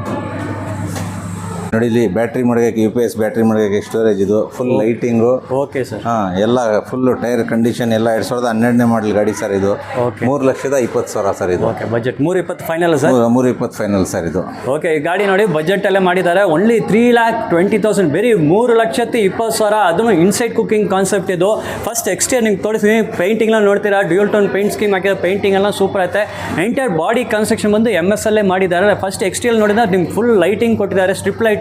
ನೋಡಿ ಇಲ್ಲಿ ಬ್ಯಾಟ್ರಿ ಮಡಗಕ್ಕೆ, UPS ಬ್ಯಾಟ್ರಿ ಮಡಗಕ್ಕೆ ಸ್ಟೋರೇಜ್ ಇದು, ಫುಲ್ ಲೈಟಿಂಗು. Okay sir. ಹಾಂ, ಎಲ್ಲ ಫುಲ್ಲು ಟೈರ್ ಕಂಡೀಷನ್ ಎಲ್ಲ 2012ನೇ ಮಾಡಲ್ ಗಾಡಿ ಸರ್ ಇದು. ಓಕೆ. 3,20,000 ಸರ್ ಇದು. Okay, budget 320 final sir. 320 final sir ಇದು. ಓಕೆ, ಈ ಗಾಡಿ ನೋಡಿ ಬಜೆಟಲ್ಲೇ ಮಾಡಿದ್ದಾರೆ. ಓನ್ಲಿ 3,20,000, ಬರೀ 3,20,000. ಅದನ್ನು ಇನ್ಸೈಡ್ ಕುಕಿಂಗ್ ಕಾನ್ಸೆಪ್ಟ್ ಇದು. ಫಸ್ಟ್ ಎಕ್ಸ್ಟೀರಿಯರ್ ನಿಮ್ಗೆ ತೋರಿಸ್ತೀನಿ. ಪೇಂಟಿಂಗ್ನ ನೋಡ್ತೀರಾ, ಡ್ಯೂಯಲ್ ಟೋನ್ ಪೇಂಟ್ ಸ್ಕೀಮ್ ಹಾಕಿದ್ರೆ ಪೇಂಟಿಂಗ್ ಎಲ್ಲ ಸೂಪರ್ ಐತೆ. ಎಂಟೈರ್ ಬಾಡಿ ಕನ್ಸ್ಟ್ರಕ್ಷನ್ ಬಂದು MS ಅಲ್ಲೇ ಮಾಡಿದ್ದಾರೆ. ಫಸ್ಟ್ ಎಕ್ಸ್ಟೀರಿಯರ್ ನೋಡಿದ್ರೆ ನಿಮ್ಗೆ ಫುಲ್ ಲೈಟಿಂಗ್ ಕೊಟ್ಟಿದ್ದಾರೆ, strip lighting,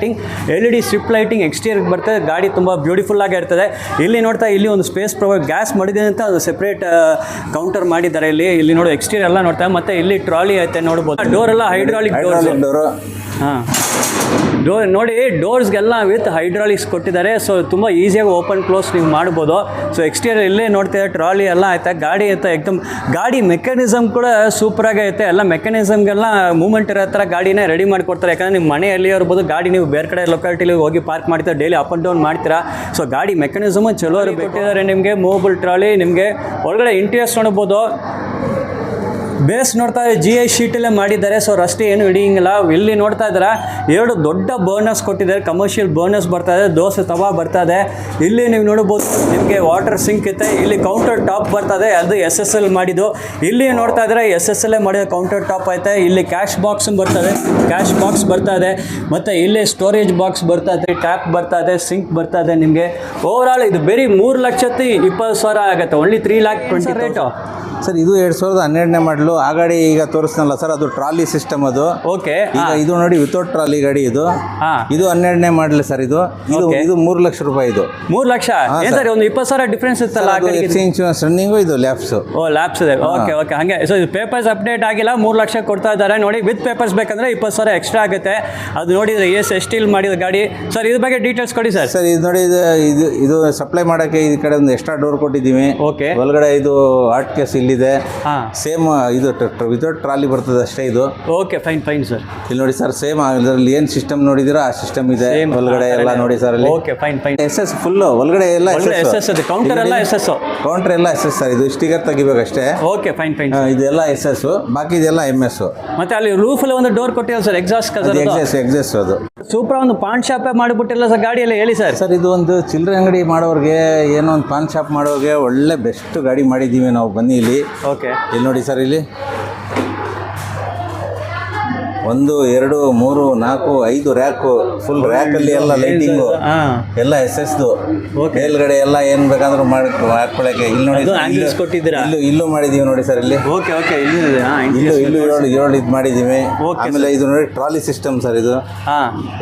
LED strip lighting ಎಕ್ಸ್ಟೀರಿಯರ್ಗೆ ಬರ್ತದೆ. ಗಾಡಿ ತುಂಬ ಬ್ಯೂಟಿಫುಲ್ ಆಗಿ ಇರ್ತದೆ. ಇಲ್ಲಿ ನೋಡ್ತಾ, ಇಲ್ಲಿ ಒಂದು ಸ್ಪೇಸ್ ಪ್ರೊವೈಡ್, ಗ್ಯಾಸ್ ಮಾಡಿದೆ ಅಂತ ಅದು ಸೆಪ್ರೇಟ್ ಕೌಂಟರ್ ಮಾಡಿದ್ದಾರೆ. ಇಲ್ಲಿ ನೋಡಿ ಎಕ್ಸ್ಟೀರಿಯರ್ ಎಲ್ಲ ನೋಡ್ತಾ, ಮತ್ತೆ ಇಲ್ಲಿ ಟ್ರಾಲಿ ಐತೆ ನೋಡ್ಬೋದು. ಡೋರ್ ಎಲ್ಲ ಹೈಡ್ರಾಲಿಕ್ ಡೋರು. ಹಾಂ, ಡೋರ್ ನೋಡಿ, ಡೋರ್ಸ್ಗೆಲ್ಲ ವಿತ್ ಹೈಡ್ರಾಲಿಕ್ಸ್ ಕೊಟ್ಟಿದ್ದಾರೆ. ಸೊ ತುಂಬ ಈಸಿಯಾಗಿ ಓಪನ್ ಕ್ಲೋಸ್ ನೀವು ಮಾಡ್ಬೋದು. ಸೊ ಎಕ್ಸ್ಟೀರಿಯರ್ ಇಲ್ಲೇ ನೋಡ್ತಿದ್ದಾರೆ, ಟ್ರಾಲಿ ಎಲ್ಲ ಐತೆ. ಗಾಡಿ ಐತೆ ಎಕ್ದಮ್. ಗಾಡಿ ಮೆಕ್ಯಾನಿಸಮ್ ಕೂಡ ಸೂಪರಾಗಿ ಐತೆ. ಎಲ್ಲ ಮೆಕ್ಯಾನಿಸಮ್ಗೆಲ್ಲ ಮೂವ್ಮೆಂಟ್ ಇರೋ ಥರ ಗಾಡಿನೇ ರೆಡಿ ಮಾಡಿಕೊಡ್ತಾರೆ. ಯಾಕಂದರೆ ನಿಮ್ಮ ಮನೆಯಲ್ಲಿ ಇರ್ಬೋದು, ಗಾಡಿ ನೀವು ಬೇರೆ ಕಡೆ ಲೊಕ್ಯಾಲಿಟಿಲಿ ಹೋಗಿ ಪಾರ್ಕ್ ಮಾಡ್ತೀರಾ, ಡೈಲಿ ಅಪ್ ಆ್ಯಂಡ್ ಡೌನ್ ಮಾಡ್ತೀರಾ. ಸೊ ಗಾಡಿ ಮೆಕ್ಯಾನಿಸಮ್ ಚಲೋ ಕೊಟ್ಟಿದ್ದಾರೆ ನಿಮಗೆ. ಮೂವಬಲ್ ಟ್ರಾಲಿ, ನಿಮಗೆ ಒಳಗಡೆ ಇಂಟೀರಿಯರ್ಸ್ ನೋಡ್ಬೋದು. ಬೇಸ್ ನೋಡ್ತಾ ಇದ್ದಾರೆ, GI ಶೀಟಲ್ಲೇ ಮಾಡಿದ್ದಾರೆ. ಸೊ ರಸ್ತೆ ಏನು ಹಿಡಿಯಂಗಿಲ್ಲ. ಇಲ್ಲಿ ನೋಡ್ತಾ ಇದ್ದಾರೆ, 2 ದೊಡ್ಡ ಬರ್ನರ್ಸ್ ಕೊಟ್ಟಿದ್ದಾರೆ. ಕಮರ್ಷಿಯಲ್ ಬರ್ನರ್ಸ್ ಬರ್ತಾ ಇದೆ, ದೋಸೆ ತವಾ ಬರ್ತಾ ಇದೆ. ಇಲ್ಲಿ ನೀವು ನೋಡ್ಬೋದು, ನಿಮಗೆ ವಾಟರ್ ಸಿಂಕ್ ಇದೆ. ಇಲ್ಲಿ ಕೌಂಟರ್ ಟಾಪ್ ಬರ್ತದೆ, ಅದು SSL ಮಾಡಿದ್ದು. ಇಲ್ಲಿ ನೋಡ್ತಾ ಇದ್ದಾರೆ, SSL ಮಾಡಿದ ಕೌಂಟರ್ ಟಾಪ್ ಐತೆ. ಇಲ್ಲಿ ಕ್ಯಾಶ್ ಬಾಕ್ಸ್ ಬರ್ತದೆ, ಕ್ಯಾಶ್ ಬಾಕ್ಸ್ ಬರ್ತಾ ಇದೆ. ಮತ್ತು ಇಲ್ಲಿ ಸ್ಟೋರೇಜ್ ಬಾಕ್ಸ್ ಬರ್ತಾ ಇದೆ, ಟ್ಯಾಪ್ ಬರ್ತಾ ಇದೆ, ಸಿಂಕ್ ಬರ್ತಾ ಇದೆ. ನಿಮಗೆ ಓವರಾಲ್ ಇದು ಬರೀ 3,20,000 ಆಗುತ್ತೆ. Only 3,20,000 rate sir. ಇದು 2012ನೇ ಮಾಡಲು. ಆ ಗಾಡಿ ಈಗ ತೋರಿಸ್ನಲ್ಲ ಸರ್, ಅದು ಟ್ರಾಲಿ ಸಿಸ್ಟಮ್ ಅದು. ಓಕೆ. ಈಗ ಇದು ನೋಡಿ, ವಿತೌಟ್ ಟ್ರಾಲಿ ಗಾಡಿ ಇದು. ಇದು 12ನೇ ಮಾಡಲ್ ಸರ್. ಇದು 3 ಲಕ್ಷ ರೂಪಾಯಿ. ಇದು 3 ಲಕ್ಷ. ಏನು ಸರ್, ಒಂದು 20,000 ಡಿಫ್ರೆನ್ಸ್ ಇತ್ತಲ್ಲ. ಇನ್ಶೂರೆನ್ಸ್ ರನ್ನಿಂಗು, ಇದು ಲ್ಯಾಬ್ಸು. ಲ್ಯಾಬ್ಸ್ ಇದೆ. ಓಕೆ ಓಕೆ, ಹಾಗೆ. ಸೊ ಇದು ಪೇಪರ್ಸ್ ಅಪ್ಡೇಟ್ ಆಗಿಲ್ಲ, 3 ಲಕ್ಷ ಕೊಡ್ತಾ ಇದ್ದಾರೆ ನೋಡಿ. ವಿತ್ ಪೇಪರ್ಸ್ ಬೇಕಂದ್ರೆ 20,000 ಎಕ್ಸ್ಟ್ರಾ ಆಗುತ್ತೆ. ಅದು ನೋಡಿದ್ರೆ ಸ್ಟೀಲ್ ಮಾಡಿದ ಗಾಡಿ ಸರ್. ಇದ್ರ ಬಗ್ಗೆ ಡೀಟೇಲ್ಸ್ ಕೊಡಿ ಸರ್. ಸರ್ ಇದು ನೋಡಿ, ಇದು ಸಪ್ಲೈ ಮಾಡೋಕ್ಕೆ ಈ ಕಡೆ ಒಂದು ಎಕ್ಸ್ಟ್ರಾ ಡೋರ್ ಕೊಟ್ಟಿದ್ದೀವಿ. ಓಕೆ. ಒಳಗಡೆ ಇದು ಆರ್ಟ್ ಕೇಸ್ ಇಲ್ಲಿದೆ. ಹಾಂ, ಸೇಮ್ ಇದು ವಿತೌಟ್ ಟ್ರಾಲಿ ಬರ್ತದೆ ಅಷ್ಟೇ ಇದು. Okay, fine fine sir. ಇಲ್ಲಿ ನೋಡಿ ಸರ್, ಸೇಮ್ ಇದರಲ್ಲಿ ಏನು ಸಿಸ್ಟಮ್ ನೋಡಿದಿರಾ ಆ ಸಿಸ್ಟಮ್ ಇದೆ. ಒಳಗಡೆ ಎಲ್ಲ ನೋಡಿ ಸರ್ ಅಲ್ಲಿ. Okay, fine fine. SS full ಒಳಗಡೆ ಎಲ್ಲ SS ಇದೆ. ಕೌಂಟರ್ ಎಲ್ಲ SS. ಕೌಂಟರ್ ಎಲ್ಲ SS ಸರ್. ಇದು ಸ್ಟಿಕರ್ ತೆಗಿಬೇಕಷ್ಟೇ. Okay, fine fine. ಇದೆಲ್ಲ SS, ಬಾಕಿ ಇದೆಲ್ಲ MS. ಮತ್ತೆ ಅಲ್ಲಿ ರೂಫಲ್ಲಿ ಒಂದು ಡೋರ್ ಕೊಟ್ಟಿಲ್ಲ ಸರ್, ಎಕ್ಸಾಸ್ಟ್ ಎಕ್ಸಾಸ್ಟ್ ಅದು. ಸೂಪರ್ ಒಂದು ಪಾನ್ ಶಾಪೇ ಮಾಡಿಬಿಟ್ಟಿಲ್ಲ ಸರ್ ಗಾಡಿಯಲ್ಲಿ. ಹೇಳಿ ಸರ್. ಸರ್ ಇದು ಒಂದು ಚಿಲ್ಲರೆ ಅಂಗಡಿ ಮಾಡೋರಿಗೆ, ಏನೋ ಒಂದು ಪಾನ್ ಶಾಪ್ ಮಾಡೋರಿಗೆ ಒಳ್ಳೆ ಬೆಸ್ಟ್ ಗಾಡಿ ಮಾಡಿದ್ದೀವಿ ನಾವು. ಬನ್ನಿ ಇಲ್ಲಿ. ಓಕೆ. ಇಲ್ಲಿ ನೋಡಿ ಸರ್, ಇಲ್ಲಿ 1 2 3 4 5 ರ್ಯಾಕು. ಫುಲ್ ರ್ಯಾಕಲ್ಲಿ ಎಲ್ಲ ಲೈಟಿಂಗು ಎಲ್ಲ SS-ದು. ಮೇಲ್ಗಡೆ ಎಲ್ಲ ಏನು ಬೇಕಾದ್ರೂ ಮಾಡಿ ಹಾಕೊಳ್ಳೋಕ್ಕೆ. ಇಲ್ಲಿ ನೋಡಿ ಕೊಟ್ಟಿದ್ದೀರಾ. ಇಲ್ಲೂ ಮಾಡಿದ್ದೀವಿ ನೋಡಿ ಸರ್. ಇಲ್ಲಿ ಓಕೆ ಓಕೆ, ಇಲ್ಲಿ ಇಲ್ಲೂ ಏಳು ಇದು ಮಾಡಿದ್ದೀವಿ. ಆಮೇಲೆ ಇದು ನೋಡಿ ಟ್ರಾಲಿ ಸಿಸ್ಟಮ್ ಸರ್. ಇದು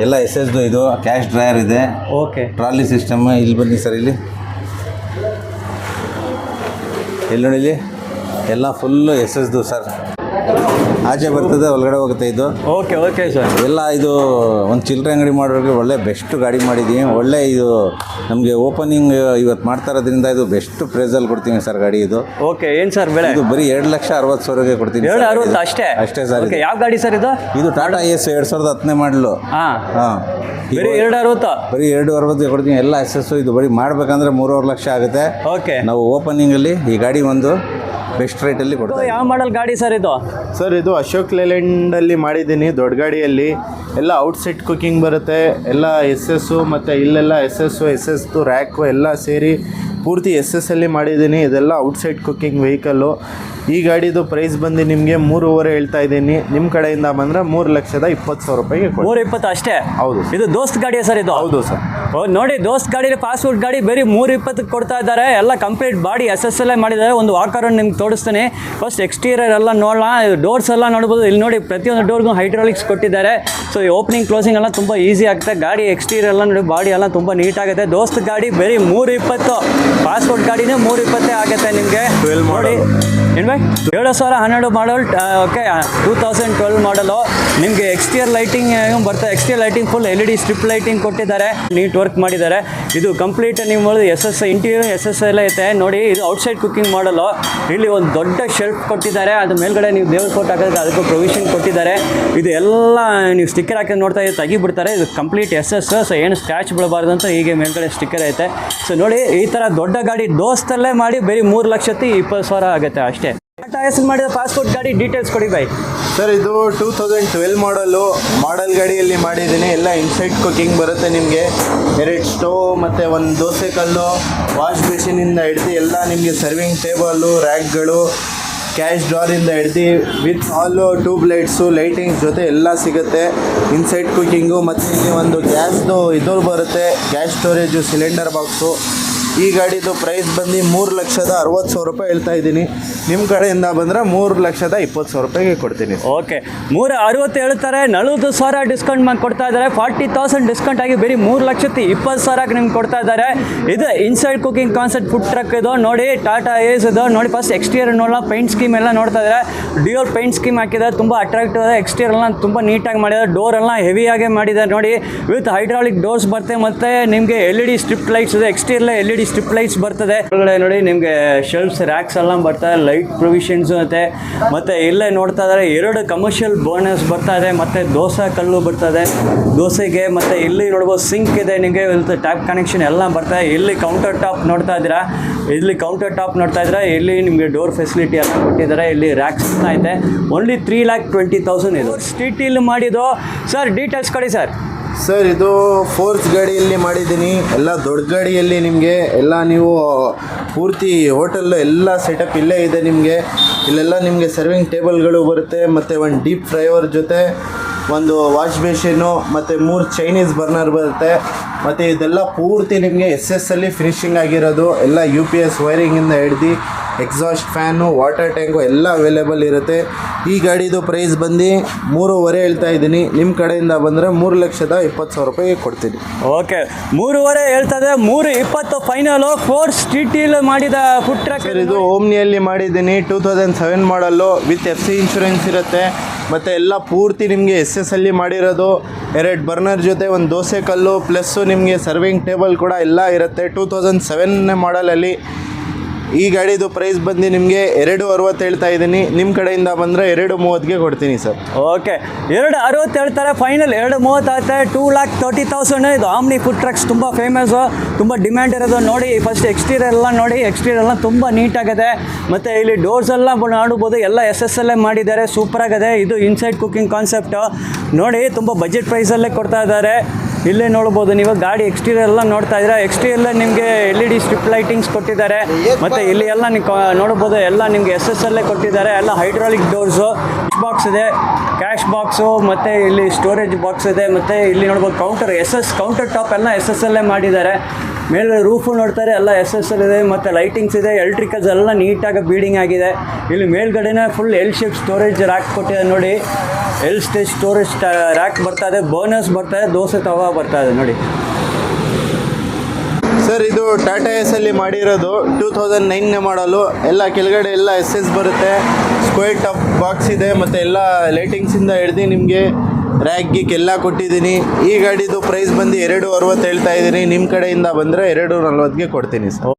ಎಲ್ಲ SS-ದು. ಇದು ಕ್ಯಾಶ್ ಡ್ರೈಯರ್ ಇದೆ. ಓಕೆ. Trolley system. ಇಲ್ಲಿ ಬನ್ನಿ ಸರ್. ಇಲ್ಲಿ ನೋಡಿ, ಇಲ್ಲಿ ಎಲ್ಲ ಫುಲ್ಲು SS-ದು ಸರ್. ಆಚೆ ಬರ್ತದೆ, ಒಳಗಡೆ ಹೋಗುತ್ತೆ ಇದು. Okay okay sir. ಎಲ್ಲ ಇದು ಒಂದು ಚಿಲ್ಲರೆ ಅಂಗಡಿ ಮಾಡೋರಿಗೆ ಒಳ್ಳೆ ಬೆಸ್ಟ್ ಗಾಡಿ ಮಾಡಿದ್ದೀವಿ. ಒಳ್ಳೆ ಇದು ನಮಗೆ ಓಪನಿಂಗ್ ಇವತ್ತು ಮಾಡ್ತಾ ಇರೋದ್ರಿಂದ ಇದು ಬೆಸ್ಟ್ ಪ್ರೈಸಲ್ಲಿ ಕೊಡ್ತೀವಿ ಸರ್ ಗಾಡಿ ಇದು. ಓಕೆ. ಏನು ಸರ್ ಬೆಲೆ? ಇದು ಬರೀ 2,60,000 ಕೊಡ್ತೀನಿ. 2,60,000 ಅಷ್ಟೇ? ಅಷ್ಟೇ ಸರ್. ಯಾವ ಗಾಡಿ ಸರ್ ಇದು? ಇದು ಟಾಟಾ ಎಸ್ 2010ನೇ ಮಾಡಲು. ಹಾಂ, ಬರೀ 2,60,000. ಬರೀ 2,60,000 ಕೊಡ್ತೀನಿ. ಎಲ್ಲ SS. ಇದು ಬರೀ ಮಾಡಬೇಕಂದ್ರೆ 3,5 ಲಕ್ಷ ಆಗುತ್ತೆ. ಓಕೆ. ನಾವು ಓಪನಿಂಗಲ್ಲಿ ಈ ಗಾಡಿ ಒಂದು ಬೆಸ್ಟ್ ರೇಟಲ್ಲಿ ಕೊಡ್ತೀವಿ. ಯಾವ ಮಾಡಲ್ ಗಾಡಿ ಸರ್ ಇದು? ಸರ್ ಇದು ಅಶೋಕ್ ಲೇಲ್ಯಾಂಡಲ್ಲಿ ಮಾಡಿದ್ದೀನಿ, ದೊಡ್ಡ ಗಾಡಿಯಲ್ಲಿ. ಎಲ್ಲ ಔಟ್ಸೈಡ್ ಕುಕಿಂಗ್ ಬರುತ್ತೆ. ಎಲ್ಲ SS ಮತ್ತು ಇಲ್ಲೆಲ್ಲ SS ರ್ಯಾಕು ಎಲ್ಲ ಸೇರಿ ಪೂರ್ತಿ SS-ಅಲ್ಲಿ ಮಾಡಿದ್ದೀನಿ. ಇದೆಲ್ಲ ಔಟ್ಸೈಡ್ ಕುಕಿಂಗ್ ವೆಹಿಕಲ್ಲು. ಈ ಗಾಡಿದು ಪ್ರೈಸ್ ಬಂದು ನಿಮಗೆ 3,500 ಹೇಳ್ತಾ ಇದ್ದೀನಿ. ನಿಮ್ಮ ಕಡೆಯಿಂದ ಬಂದರೆ 3,20,000 ರೂಪಾಯಿಗೆ 3,20,000 ಅಷ್ಟೇ? ಹೌದು. ಇದು ದೋಸ್ತ್ ಗಾಡಿಯಾ ಸರ್ ಇದು? ಹೌದು ಸರ್. ನೋಡಿ, ದೋಸ್ತ್ ಗಾಡಿಯಲ್ಲಿ ಫಾಸ್ಟ್ ಫುಡ್ ಗಾಡಿ ಬರೀ 3,20,000 ಕೊಡ್ತಾ ಇದ್ದಾರೆ. ಎಲ್ಲ ಕಂಪ್ಲೀಟ್ ಬಾಡಿ SS-ಅಲ್ಲೇ ಮಾಡಿದ್ದಾರೆ. ಒಂದು ವಾಕರನ್ನು ನಿಮ್ಗೆ ತೋರಿಸ್ತೀನಿ. ಫಸ್ಟ್ ಎಕ್ಸ್ಟೀರಿಯರ್ ಎಲ್ಲ ನೋಡೋಣ. ಡೋರ್ಸ್ ಎಲ್ಲ ನೋಡ್ಬೋದು. ಇಲ್ಲಿ ನೋಡಿ, ಪ್ರತಿಯೊಂದು ಡೋರ್ಗೂ ಹೈಡ್ರಾಲಿಕ್ಸ್ ಕೊಟ್ಟಿದ್ದಾರೆ. ಸೊ ಈ ಓಪನಿಂಗ್ ಕ್ಲೋಸಿಂಗ್ ಎಲ್ಲ ತುಂಬ ಈಸಿ ಆಗುತ್ತೆ. ಗಾಡಿ ಎಕ್ಸ್ಟೀರಿಯರ್ ಎಲ್ಲ ನೋಡಿ, ಬಾಡಿ ಎಲ್ಲ ತುಂಬ ನೀಟಾಗುತ್ತೆ. ದೋಸ್ತ್ ಗಾಡಿ ಬರೀ 3,20,000. ಫಾಸ್ಟ್ ಫುಡ್ ಗಾಡಿನೇ 3,20,000 ಆಗುತ್ತೆ ನಿಮಗೆ. ನೋಡಿ ಏನು ಬೈ 2012 ಮಾಡಲ್ ಓಕೆ 2012 ಮಾಡಲು ನಿಮಗೆ ಎಕ್ಸ್ಟಿಯರ್ ಲೈಟಿಂಗ್ ಬರ್ತದೆ. Exterior lighting full LED strip lighting ಕೊಟ್ಟಿದ್ದಾರೆ, ನೀಟ್ ವರ್ಕ್ ಮಾಡಿದ್ದಾರೆ. ಇದು ಕಂಪ್ಲೀಟ್ ನೀವು ನೋಡಿ SS ಇಂಟೀರಿಯರ್ SS ಎಲ್ಲ ಐತೆ ನೋಡಿ. ಇದು ಔಟ್ಸೈಡ್ ಕುಕ್ಕಿಂಗ್ ಮಾಡಲು. ಇಲ್ಲಿ ಒಂದು ದೊಡ್ಡ ಶೆಲ್ಫ್ ಕೊಟ್ಟಿದ್ದಾರೆ, ಅದು ಮೇಲ್ಗಡೆ ನೀವು ದೇವ್ರ ಕೊಟ್ಟು ಹಾಕೋದಕ್ಕೆ ಅದಕ್ಕೂ ಪ್ರೊವಿಷನ್ ಕೊಟ್ಟಿದ್ದಾರೆ. ಇದು ಎಲ್ಲ ನೀವು ಸ್ಟಿಕ್ಕರ್ ಹಾಕಿ ನೋಡ್ತಾ ಇದ್ದು ತೆಗಿಬಿಡ್ತಾರೆ. ಇದು ಕಂಪ್ಲೀಟ್ SS, ಸೊ ಏನು ಸ್ಕ್ರ್ಯಾಚ್ ಬೀಳಬಾರ್ದು ಅಂತ ಹೀಗೆ ಮೇಲ್ಗಡೆ ಸ್ಟಿಕ್ಕರ್ ಐತೆ. ಸೊ ನೋಡಿ ಈ ಥರ ದೊಡ್ಡ ಗಾಡಿ ದೋಸ್ತಲ್ಲೇ ಮಾಡಿ ಬರೀ 3,20,000 ಆಗುತ್ತೆ ಅಷ್ಟೇ. ಟಾಟಾ ಎಸ್ ಮಾಡಿದ ಪಾಸ್ಪೋರ್ಟ್ ಗಾಡಿ ಡೀಟೇಲ್ಸ್ ಕೊಡಿ ಬೈ. ಸರ್ ಇದು 2012 ಮಾಡಲ್ ಗಾಡಿಯಲ್ಲಿ ಮಾಡಿದ್ದೀನಿ. ಎಲ್ಲ ಇನ್ಸೈಡ್ ಕುಕಿಂಗ್ ಬರುತ್ತೆ ನಿಮಗೆ. 2 ಸ್ಟವ್ ಮತ್ತು 1 ದೋಸೆ ಕಲ್ಲು, ವಾಶ್ ಬೇಸಿನಿಂದ ಹಿಡ್ದು ಎಲ್ಲ ನಿಮಗೆ ಸರ್ವಿಂಗ್ ಟೇಬಲು, ರ್ಯಾಕ್ಗಳು, ಕ್ಯಾಶ್ ಡ್ರಾರಿಂದ ಹಿಡ್ದು with all tube lights, lightings ಜೊತೆ ಎಲ್ಲ ಸಿಗುತ್ತೆ. ಇನ್ಸೈಡ್ ಕುಕಿಂಗು ಮತ್ತು ಇಲ್ಲಿ ಒಂದು ಗ್ಯಾಸ್ದು ಇದು ಬರುತ್ತೆ, ಗ್ಯಾಸ್ ಸ್ಟೋರೇಜು, ಸಿಲಿಂಡರ್ ಬಾಕ್ಸು. ಈ ಗಾಡಿದು ಪ್ರೈಸ್ ಬಂದು 3,60,000 ರೂಪಾಯಿ ಹೇಳ್ತಾ ಇದ್ದೀನಿ. ನಿಮ್ಮ ಕಡೆಯಿಂದ ಬಂದರೆ 3,20,000 ರೂಪಾಯಿಗೆ ಕೊಡ್ತೀನಿ. ಓಕೆ 360 ಹೇಳ್ತಾರೆ, 40,000 ಡಿಸ್ಕೌಂಟ್ ಮಾಡಿ ಕೊಡ್ತಾ ಇದ್ದಾರೆ. 40,000 ಡಿಸ್ಕೌಂಟ್ ಆಗಿ ಬರೀ 3,20,000 ನಿಮ್ಗೆ ಕೊಡ್ತಾ ಇದ್ದಾರೆ. ಇದು inside cooking concept food truck ಇದು ನೋಡಿ. ಟಾಟಾ ಏಸ್ ಇದು ನೋಡಿ. ಫಸ್ಟ್ ಎಕ್ಸ್ಟೀರಿಯರ್ ನೋಡೋಣ, ಪೇಂಟ್ ಸ್ಕೀಮ್ ಎಲ್ಲ ನೋಡ್ತಾ ಇದ್ದಾರೆ. ಡ್ಯೂಯಲ್ ಪೇಂಟ್ ಸ್ಕೀಮ್ ಹಾಕಿದ್ದಾರೆ, ತುಂಬ ಅಟ್ರಾಕ್ಟಿವ್ ಇದೆ. ಎಕ್ಸ್ಟೀರಿಯರ್ ಎಲ್ಲ ತುಂಬ ನೀಟಾಗಿ ಮಾಡಿದ್ದಾರೆ. ಡೋರ್ ಎಲ್ಲ ಹೆವಿಯಾಗಿ ಮಾಡಿದ್ದಾರೆ ನೋಡಿ. ವಿತ್ ಹೈಡ್ರಾಲಿಕ್ ಡೋರ್ಸ್ ಬರುತ್ತೆ, ಮತ್ತು ನಿಮಗೆ LED ಸ್ಟ್ರಿಪ್ ಲೈಟ್ಸ್ ಇದೆ. ಎಕ್ಸ್ಟೀರಿಯರ್ LED ಸ್ಟ್ರಿಪ್ ಲೈಟ್ಸ್ ಬರ್ತದೆ. ಒಳಗಡೆ ನೋಡಿ ನಿಮಗೆ ಶೆಲ್ಫ್ಸ್, ರ್ಯಾಕ್ಸ್ ಎಲ್ಲ ಬರ್ತದೆ, ಲೈಟ್ ಪ್ರೊವಿಷನ್ಸ್ ಇರುತ್ತೆ. ಮತ್ತು ಇಲ್ಲೇ ನೋಡ್ತಾ ಇದ್ದಾರೆ 2 ಕಮರ್ಷಿಯಲ್ ಬೋನಸ್ ಬರ್ತಾ ಇದೆ, ಮತ್ತು ದೋಸೆ ಕಲ್ಲು ಬರ್ತದೆ ದೋಸೆಗೆ. ಮತ್ತು ಇಲ್ಲಿ ನೋಡ್ಬೋದು ಸಿಂಕ್ ಇದೆ ನಿಮಗೆ, ಟ್ಯಾಪ್ ಕನೆಕ್ಷನ್ ಎಲ್ಲ ಬರ್ತದೆ. ಇಲ್ಲಿ ಕೌಂಟರ್ ಟಾಪ್ ನೋಡ್ತಾ ಇದ್ದೀರಾ, ಇಲ್ಲಿ ನಿಮಗೆ ಡೋರ್ ಫೆಸಿಲಿಟಿ ಎಲ್ಲ ಕೊಟ್ಟಿದ್ದಾರೆ. ಇಲ್ಲಿ ರ್ಯಾಕ್ಸ್ ಐತೆ. ಓನ್ಲಿ 3,20,000 ಇದು ಸ್ಟ್ರೀಟಲ್ಲಿ ಮಾಡಿದ್ದು. ಸರ್ ಡೀಟೇಲ್ಸ್ ಕೊಡಿ ಸರ್. ಸರ್ ಇದು ಫೋರ್ಸ್ ಗಾಡಿಯಲ್ಲಿ ಮಾಡಿದ್ದೀನಿ. ಎಲ್ಲ ದೊಡ್ಡ ಗಾಡಿಯಲ್ಲಿ ನಿಮಗೆ ಎಲ್ಲ ನೀವು ಪೂರ್ತಿ ಹೋಟೆಲ್ಲು ಎಲ್ಲ ಸೆಟಪ್ ಇಲ್ಲೇ ಇದೆ ನಿಮಗೆ. ಇಲ್ಲೆಲ್ಲ ನಿಮಗೆ ಸರ್ವಿಂಗ್ ಟೇಬಲ್ಗಳು ಬರುತ್ತೆ, ಮತ್ತು ಒಂದು ಡೀಪ್ ಫ್ರೈವರ್ ಜೊತೆ ಒಂದು ವಾಶ್ ಬೇಸಿನ್ನು, ಮತ್ತು 3 ಚೈನೀಸ್ ಬರ್ನರ್ ಬರುತ್ತೆ. ಮತ್ತು ಇದೆಲ್ಲ ಪೂರ್ತಿ ನಿಮಗೆ SS ಅಲ್ಲಿ ಫಿನಿಶಿಂಗ್ ಆಗಿರೋದು. ಎಲ್ಲ UPS ವೈರಿಂಗಿಂದ ಹಿಡ್ದು ಎಕ್ಸಾಸ್ಟ್ ಫ್ಯಾನು, ವಾಟರ್ ಟ್ಯಾಂಕು ಎಲ್ಲ ಅವೈಲೇಬಲ್ ಇರುತ್ತೆ. ಈ ಗಾಡಿದು ಪ್ರೈಸ್ ಬಂದು 3,500 ಹೇಳ್ತಾ ಇದ್ದೀನಿ. ನಿಮ್ಮ ಕಡೆಯಿಂದ ಬಂದರೆ 3,20,000 ರೂಪಾಯಿಗೆ ಕೊಡ್ತೀನಿ. ಓಕೆ 3,500 ಹೇಳ್ತಾ ಇದೆ. 3,20,000 ಫೈನಲು. ಫೋರ್ಸ್ ಸ್ಟ್ರೀಟಲ್ಲಿ ಮಾಡಿದ ಫುಡ್ ಟ್ರಕ್. ಸರ್ ಇದು ಓಮ್ನಿಯಲ್ಲಿ ಮಾಡಿದ್ದೀನಿ. 2007 ಮಾಡಲ್ಲು, ವಿತ್ FC ಇನ್ಶೂರೆನ್ಸ್ ಇರುತ್ತೆ. ಮತ್ತು ಎಲ್ಲ ಪೂರ್ತಿ ನಿಮಗೆ SS ಅಲ್ಲಿ ಮಾಡಿರೋದು. 2 ಬರ್ನರ್ ಜೊತೆ 1 ದೋಸೆ ಕಲ್ಲು, ಪ್ಲಸ್ಸು ನಿಮಗೆ ಸರ್ವಿಂಗ್ ಟೇಬಲ್ ಕೂಡ ಎಲ್ಲ ಇರುತ್ತೆ. 2007 ಮಾಡಲಲ್ಲಿ. ಈ ಗಾಡಿದು ಪ್ರೈಸ್ ಬಂದು ನಿಮಗೆ 2,60 ಹೇಳ್ತಾ ಇದ್ದೀನಿ. ನಿಮ್ಮ ಕಡೆಯಿಂದ ಬಂದರೆ 2,30ಗೆ ಕೊಡ್ತೀನಿ ಸರ್. ಓಕೆ 2,60 ಹೇಳ್ತಾರೆ, ಫೈನಲ್ 2,30 ಆಗುತ್ತೆ. 2,30,000. ಇದು ಆಮ್ನಿ ಫುಡ್ ಟ್ರಕ್ಸ್ ತುಂಬ ಫೇಮಸ್ಸು, ತುಂಬ ಡಿಮ್ಯಾಂಡ್ ಇರೋದು. ನೋಡಿ ಫಸ್ಟ್ ಎಕ್ಸ್ಟೀರಿಯರ್ ಎಲ್ಲ ನೋಡಿ. ಎಕ್ಸ್ಟೀರಿಯರ್ ಎಲ್ಲ ತುಂಬ ನೀಟಾಗಿದೆ. ಮತ್ತು ಇಲ್ಲಿ ಡೋರ್ಸ್ ಎಲ್ಲ ನೋಡ್ಬೋದು, ಎಲ್ಲ SS ಅಲ್ಲೇ ಮಾಡಿದ್ದಾರೆ, ಸೂಪರಾಗಿದೆ. ಇದು ಇನ್ಸೈಡ್ ಕುಕಿಂಗ್ ಕಾನ್ಸೆಪ್ಟು ನೋಡಿ. ತುಂಬ ಬಜೆಟ್ ಪ್ರೈಸಲ್ಲೇ ಕೊಡ್ತಾ ಇದ್ದಾರೆ. ಇಲ್ಲೇ ನೋಡ್ಬೋದು ನೀವು ಗಾಡಿ ಎಕ್ಸ್ಟೀರಿಯರ್ ಎಲ್ಲ ನೋಡ್ತಾ ಇದ್ದೀರಾ. ಎಕ್ಸ್ಟೀರಿಯಲ್ಲೇ ನಿಮಗೆ LED ಸ್ಟ್ರಿಪ್ ಲೈಟಿಂಗ್ಸ್ ಕೊಟ್ಟಿದ್ದಾರೆ. ಮತ್ತು ಇಲ್ಲಿ ಎಲ್ಲ ನೀವು ನೋಡ್ಬೋದು, ಎಲ್ಲ ನಿಮಗೆ SS ಅಲ್ಲೇ ಕೊಟ್ಟಿದ್ದಾರೆ. ಎಲ್ಲ ಹೈಡ್ರಾಲಿಕ್ ಡೋರ್ಸು, ಬಾಕ್ಸ್ ಇದೆ, ಕ್ಯಾಶ್ ಬಾಕ್ಸು, ಮತ್ತು ಇಲ್ಲಿ ಸ್ಟೋರೇಜ್ ಬಾಕ್ಸ್ ಇದೆ. ಮತ್ತು ಇಲ್ಲಿ ನೋಡ್ಬೋದು ಕೌಂಟರ್ ಟಾಪ್ ಎಲ್ಲ SS ಅಲ್ಲೇ ಮಾಡಿದ್ದಾರೆ. ಮೇಲೆ ರೂಫು ನೋಡ್ತಾರೆ, ಎಲ್ಲ SS ಇದೆ. ಮತ್ತು ಲೈಟಿಂಗ್ಸ್ ಇದೆ, ಎಲೆಕ್ಟ್ರಿಕಲ್ಸ್ ಎಲ್ಲ ನೀಟಾಗಿ ಬೀಡಿಂಗ್ ಆಗಿದೆ. ಇಲ್ಲಿ ಮೇಲ್ಗಡೆನೇ full L shape storage rack ಕೊಟ್ಟಿದೆ ನೋಡಿ. L ಸ್ಟೇಜ್ ಸ್ಟೋರೇಜ್ ರ್ಯಾಕ್ ಬರ್ತಾ ಇದೆ, ಬೋನಸ್ ಬರ್ತಾ ಇದೆ, ದೋಸೆ ತವಾ ಬರ್ತಾ ಇದೆ ನೋಡಿ. ಸರ್ ಇದು ಟಾಟಾ ಎಸ್ ಅಲ್ಲಿ ಮಾಡಿರೋದು. 2009 ಮಾಡಲು. ಎಲ್ಲ ಕೆಳಗಡೆ ಎಲ್ಲ SS ಬರುತ್ತೆ, ಸ್ಕ್ವೇರ್ ಟಾಪ್ ಬಾಕ್ಸ್ ಇದೆ, ಮತ್ತು ಎಲ್ಲ ಲೈಟಿಂಗ್ಸಿಂದ ಹಿಡ್ದು ನಿಮಗೆ ರ್ಯಾಕ್ ಗೀಕ್ ಎಲ್ಲ ಕೊಟ್ಟಿದ್ದೀನಿ. ಈ ಗಾಡಿದು ಪ್ರೈಸ್ ಬಂದು 2,60 ಹೇಳ್ತಾ ಇದ್ದೀನಿ. ನಿಮ್ಮ ಕಡೆಯಿಂದ ಬಂದರೆ 2,40ಗೆ ಕೊಡ್ತೀನಿ ಸರ್.